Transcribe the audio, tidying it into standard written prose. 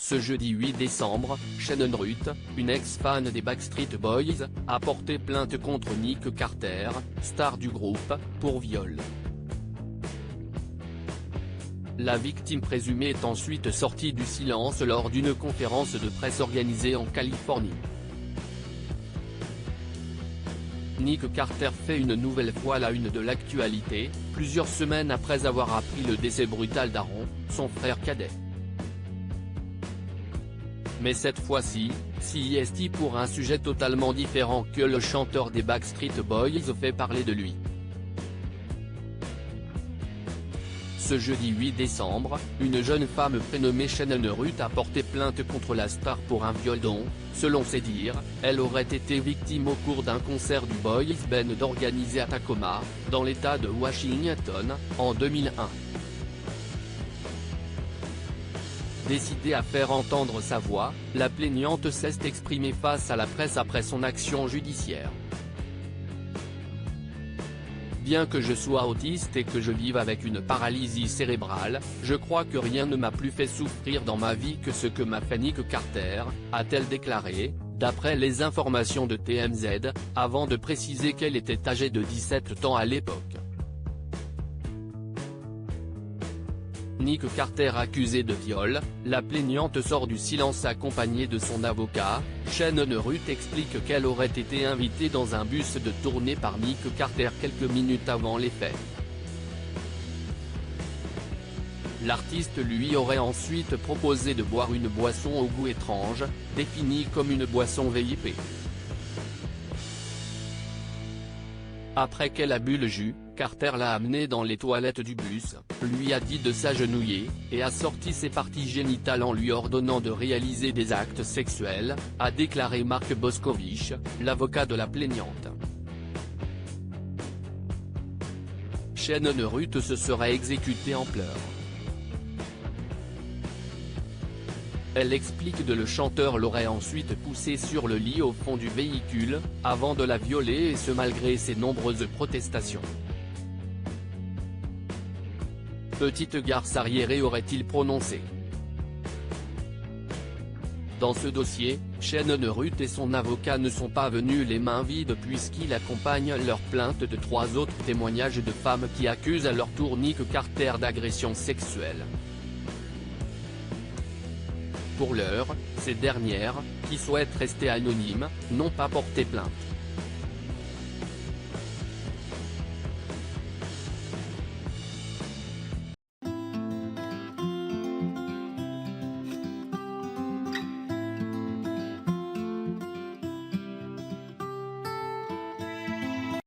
Ce jeudi 8 décembre, Shannon Ruth, une ex-fan des Backstreet Boys, a porté plainte contre Nick Carter, star du groupe, pour viol. La victime présumée est ensuite sortie du silence lors d'une conférence de presse organisée en Californie. Nick Carter fait une nouvelle fois la une de l'actualité, plusieurs semaines après avoir appris le décès brutal d'Aaron, son frère cadet. Mais cette fois-ci, c'est pour un sujet totalement différent que le chanteur des Backstreet Boys fait parler de lui. Ce jeudi 8 décembre, une jeune femme prénommée Shannon Ruth a porté plainte contre la star pour un viol dont, selon ses dires, elle aurait été victime au cours d'un concert du boys band organisé à Tacoma, dans l'État de Washington, en 2001. Décidée à faire entendre sa voix, la plaignante s'est exprimée face à la presse après son action judiciaire. Bien que je sois autiste et que je vive avec une paralysie cérébrale, je crois que rien ne m'a plus fait souffrir dans ma vie que ce que m'a fait Nick Carter, a-t-elle déclaré, d'après les informations de TMZ, avant de préciser qu'elle était âgée de 17 ans à l'époque. Nick Carter accusé de viol, la plaignante sort du silence accompagnée de son avocat. Shannon Ruth explique qu'elle aurait été invitée dans un bus de tournée par Nick Carter quelques minutes avant les faits. L'artiste lui aurait ensuite proposé de boire une boisson au goût étrange, définie comme une boisson VIP. Après qu'elle a bu le jus, Carter l'a amené dans les toilettes du bus, lui a dit de s'agenouiller, et a sorti ses parties génitales en lui ordonnant de réaliser des actes sexuels, a déclaré Mark Boscovich, l'avocat de la plaignante. Shannon Ruth se serait exécutée en pleurs. Elle explique que le chanteur l'aurait ensuite poussée sur le lit au fond du véhicule, avant de la violer et ce malgré ses nombreuses protestations. Petite garce arriérée aurait-il prononcé. Dans ce dossier, Shannon Ruth et son avocat ne sont pas venus les mains vides puisqu'ils accompagnent leur plainte de 3 autres témoignages de femmes qui accusent à leur tour Nick Carter d'agression sexuelle. Pour l'heure, ces dernières, qui souhaitent rester anonymes, n'ont pas porté plainte.